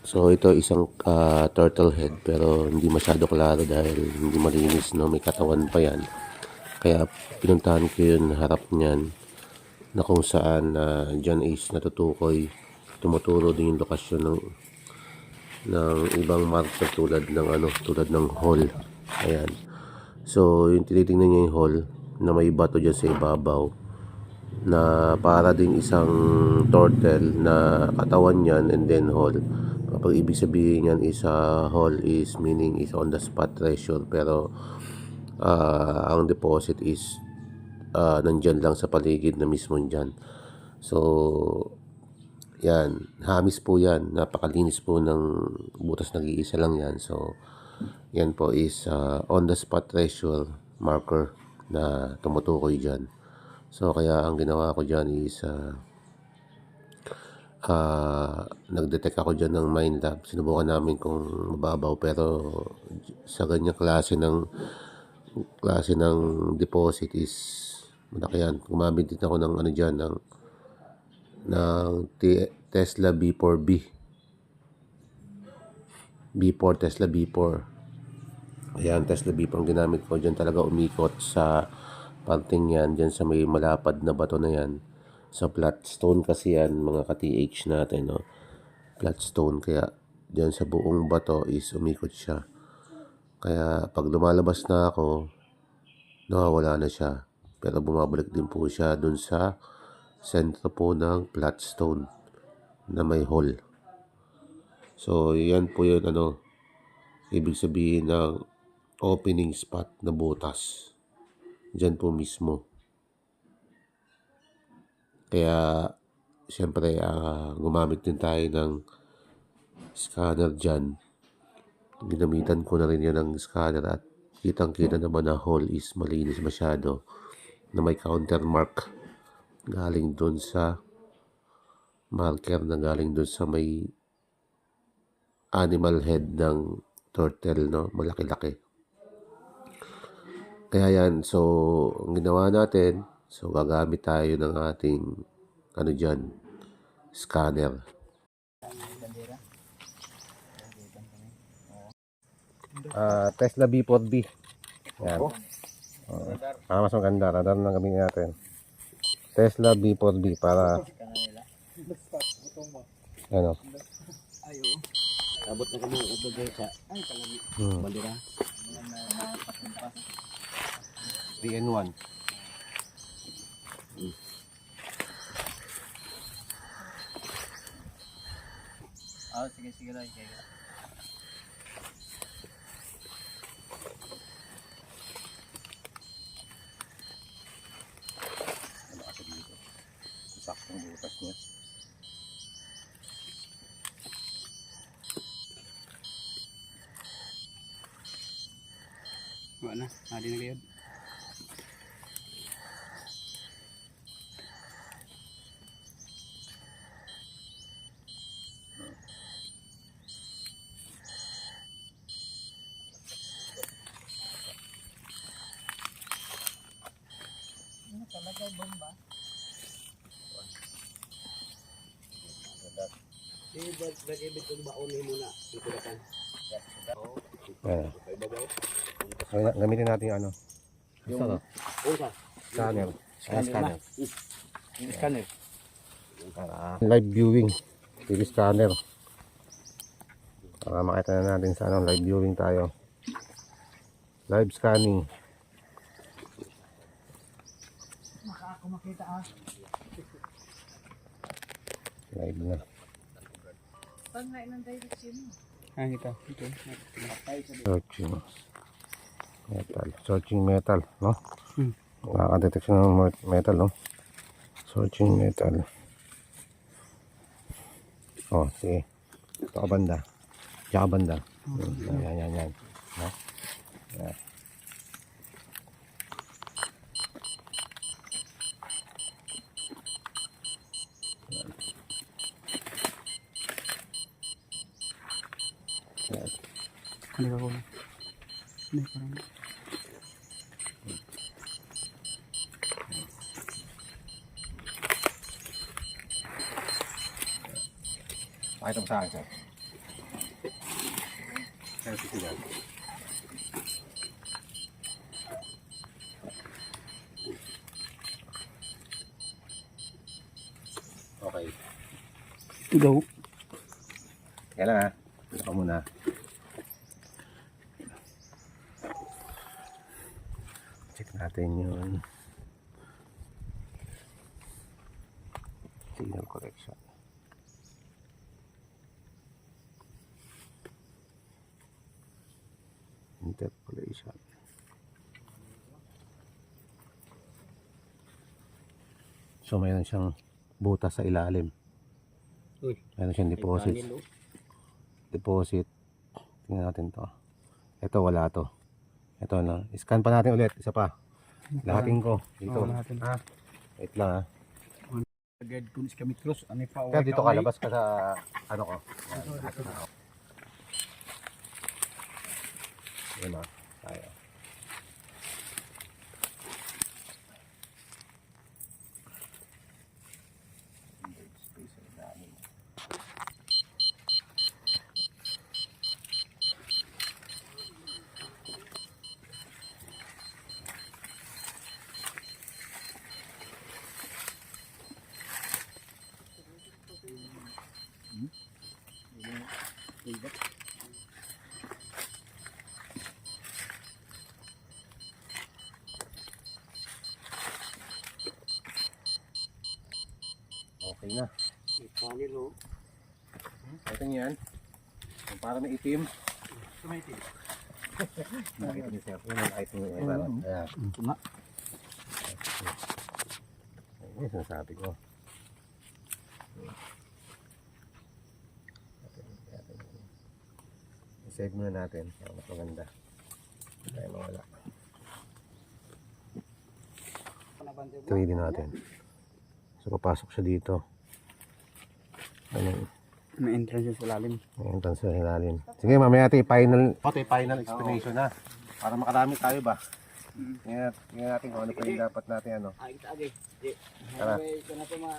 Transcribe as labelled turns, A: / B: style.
A: So ito isang turtle head pero hindi masyado klaro dahil hindi malinis, no? May katawan pa yan. Kaya pinuntahan ko yun harap niyan na kung saan dyan is natutukoy, tumuturo din yung lokasyon ng ibang marker tulad ng hole. Ayan. So yung tinitingnan niya yung hole na may bato dyan sa ibabaw na para ding isang turtle na katawan yan and then hole. Kapag ibig sabihin yan is hole is meaning is on the spot treasure, pero ang deposit is nandyan lang sa paligid na mismo dyan. So yan, hamis po yan, napakalinis po ng butas, nag-iisa lang yan. So yan po is on the spot treasure marker na tumutukoy dyan. So kaya ang ginawa ko dyan is nag-detect ako dyan ng mine lab. Sinubukan namin kung mababaw, pero sa ganyang klase ng deposit is malaki yan. Gumamit din ako ng ano dyan, ng Tesla B4B. Tesla B4. Ayan, Tesla B4 ang ginamit ko dyan. Talaga umikot sa parting yan, dyan sa may malapad na bato na yan. Sa flat stone kasi yan, mga ka-TH natin, no? Flat stone, kaya dyan sa buong bato is umikot siya. Kaya pag lumalabas na ako, nawawala na siya. Pero bumabalik din po siya dun sa sentro po ng flat stone na may hole. So yan po yun, ibig sabihin ng opening spot na butas. Dyan po mismo. Kaya siyempre gumamit din tayo ng scanner dyan. Ginamitan ko na rin yan ng scanner at kitang-kita naman na hole is malinis masyado, na may counter mark galing dun sa marker na galing dun sa may animal head ng turtle, no? Malaki-laki. Kaya yan, so ang ginawa natin, so gagamit tayo ng ating dyan, scanner. Tesla B4B. Yan. Mas maganda. Radar na gamitin natin. Tesla B4B para ano.
B: Abot na kami ubod sa ay kalami. Bandera.
A: DN1.
B: Sige lang.
A: Saktong butas niya.
B: Wala na, hadi na kayo. Bomba. Lagi bitong baon ni muna. Ikutan.
A: Gamitin natin yung
B: Yung
A: scanner.
B: Scanner.
A: Live viewing. TV scanner. Para makita na natin sa live viewing tayo. Live scanning.
B: Ako makita
A: Live na.
B: Pangay ng direction mo. Ito.
A: Searching metal, no? Nakaka-detection ng metal, no? Searching metal. Oh, sige. Ito ka banda. Diyan ka banda. Yan. No? Yan.
B: Hindi ka kulang. Hindi ka kulang.
A: Pakita mo sa akin, sir. Certificate. Okay.
B: Ito daw.
A: Kaya lang ha. Ito ka muna. Check natin yun. Signal correction. Interpolation. So mayroon siyang butas sa ilalim.
B: Uy.
A: Mayroon siyang deposit. Deposit. Tingnan natin to. Ito wala to. Ito na. Scan pa natin ulit. Isa pa. Lahatin ko. Dito.
B: lahatin.
A: Ha? Wait lang ha.
B: Agad kun sa kami cross ani pa
A: Kaya dito ka. Labas ka sa ano ko. Yan ha. Tayo. Okay na.
B: Panel ho.
A: Ito yan. Yung parang may itim.
B: Sumitin.
A: Nakita niyo siya. Yung item yung ibarat. Ayan.
B: Ito nga.
A: Ayun yung sinasabi ko. I-save muna natin. Mas maganda. Hindi tayo mawala. 3D natin. So papasok siya dito. Ano?
B: May entrance sa lalim.
A: May entrance sa ilalim. Sige, mamaya natin final explanation na. Para makarami tayo ba? Tingnan natin kung ano pa yung dapat natin ano.
B: Ay, ito agi.
A: Tara.
B: Ito na po mga